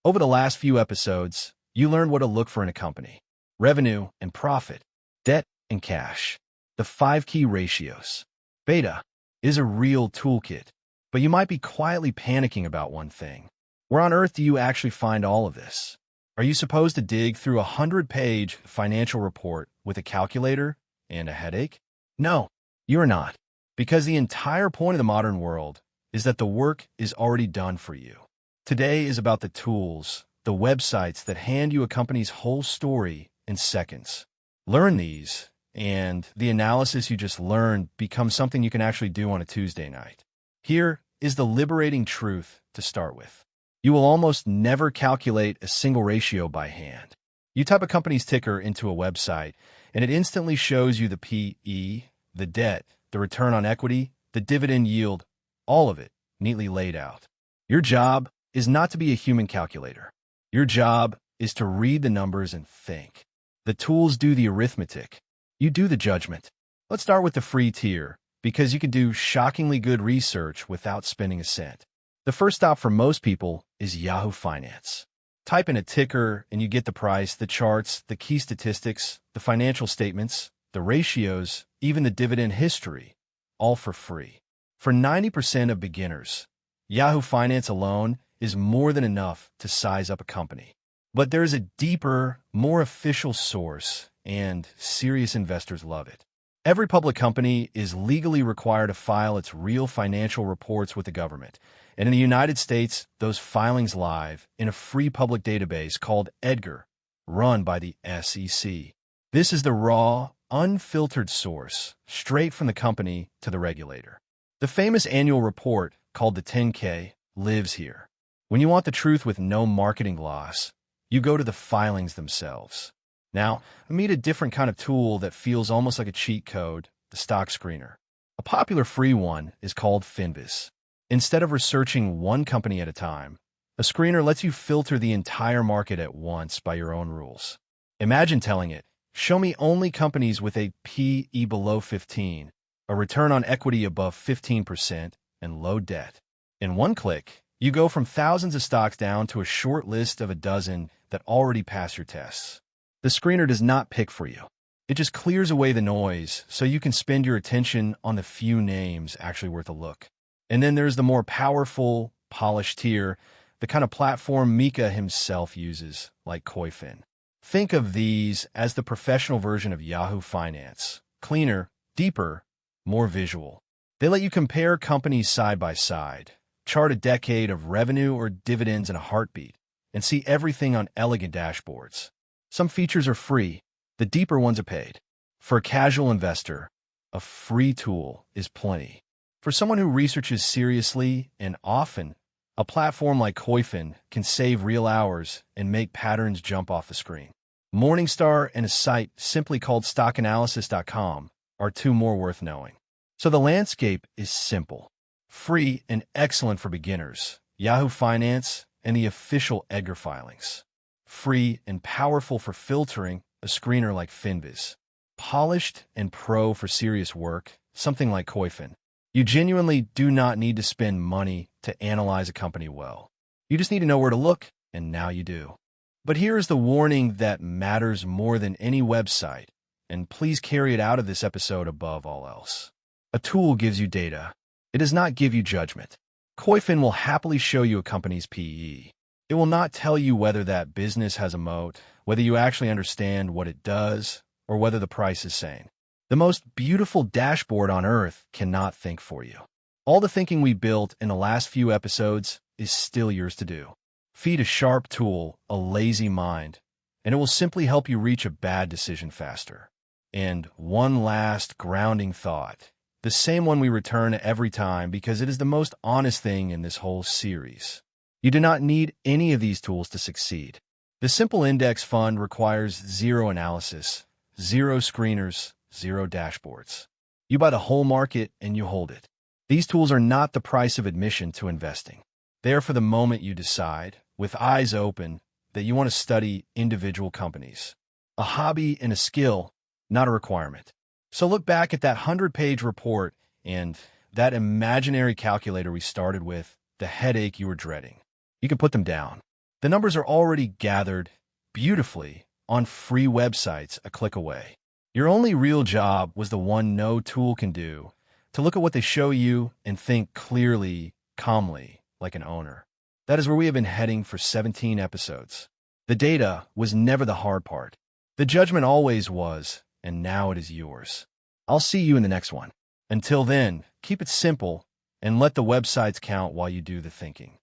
Over the last few episodes, you learned what to look for in a company: revenue and profit, debt and cash, the 5 key ratios. Beta is a real toolkit, but you might be quietly panicking about one thing. Where on earth do you actually find all of this? Are you supposed to dig through a 100-page financial report with a calculator and a headache? No, you're not, because the entire point of the modern world is that the work is already done for you. Today is about the tools, the websites that hand you a company's whole story in seconds. Learn these, and the analysis you just learned becomes something you can actually do on a Tuesday night. Here is the liberating truth to start with. You will almost never calculate a single ratio by hand. You type a company's ticker into a website, and it instantly shows you the PE, the debt, the return on equity, the dividend yield, all of it neatly laid out. Your job is not to be a human calculator. Your job is to read the numbers and think. The tools do the arithmetic. You do the judgment. Let's start with the free tier, because you can do shockingly good research without spending a cent. The first stop for most people is Yahoo Finance. Type in a ticker and you get the price, the charts, the key statistics, the financial statements, the ratios, even the dividend history, all for free. For 90% of beginners, Yahoo Finance alone is more than enough to size up a company. But there's a deeper, more official source, and serious investors love it. Every public company is legally required to file its real financial reports with the government. And in the United States, those filings live in a free public database called EDGAR, run by the SEC. This is the raw, unfiltered source, straight from the company to the regulator. The famous annual report, called the 10K, lives here. When you want the truth with no marketing gloss, you go to the filings themselves. Now, meet a different kind of tool that feels almost like a cheat code: the stock screener. A popular free one is called Finviz. Instead of researching one company at a time, a screener lets you filter the entire market at once by your own rules. Imagine telling it, show me only companies with a PE below 15, a return on equity above 15%, and low debt. In one click, you go from thousands of stocks down to a short list of a dozen that already pass your tests. The screener does not pick for you. It just clears away the noise so you can spend your attention on the few names actually worth a look. And then there's the more powerful, polished tier, the kind of platform Mika himself uses, like Koyfin. Think of these as the professional version of Yahoo Finance. Cleaner, deeper, more visual. They let you compare companies side by side, chart a decade of revenue or dividends in a heartbeat, and see everything on elegant dashboards. Some features are free. The deeper ones are paid. For a casual investor, a free tool is plenty. For someone who researches seriously and often, a platform like Koyfin can save real hours and make patterns jump off the screen. Morningstar and a site simply called stockanalysis.com are two more worth knowing. So the landscape is simple. Free and excellent for beginners: Yahoo Finance and the official EDGAR filings. Free and powerful for filtering: a screener like Finviz. Polished and pro for serious work: something like Koyfin. You genuinely do not need to spend money to analyze a company well. You just need to know where to look, and now you do. But here is the warning that matters more than any website, and please carry it out of this episode above all else. A tool gives you data. It does not give you judgment. Koyfin will happily show you a company's PE. It will not tell you whether that business has a moat, whether you actually understand what it does, or whether the price is sane. The most beautiful dashboard on earth cannot think for you. All the thinking we built in the last few episodes is still yours to do. Feed a sharp tool a lazy mind, and it will simply help you reach a bad decision faster. And one last grounding thought, the same one we return every time because it is the most honest thing in this whole series. You do not need any of these tools to succeed. The simple index fund requires zero analysis, zero screeners, zero dashboards. You buy the whole market and you hold it. These tools are not the price of admission to investing. They are for the moment you decide, with eyes open, that you want to study individual companies. A hobby and a skill, not a requirement. So look back at that 100-page report and that imaginary calculator we started with, the headache you were dreading. You can put them down. The numbers are already gathered beautifully on free websites a click away. Your only real job was the one no tool can do, to look at what they show you and think clearly, calmly, like an owner. That is where we have been heading for 17 episodes. The data was never the hard part. The judgment always was, and now it is yours. I'll see you in the next one. Until then, keep it simple and let the websites count while you do the thinking.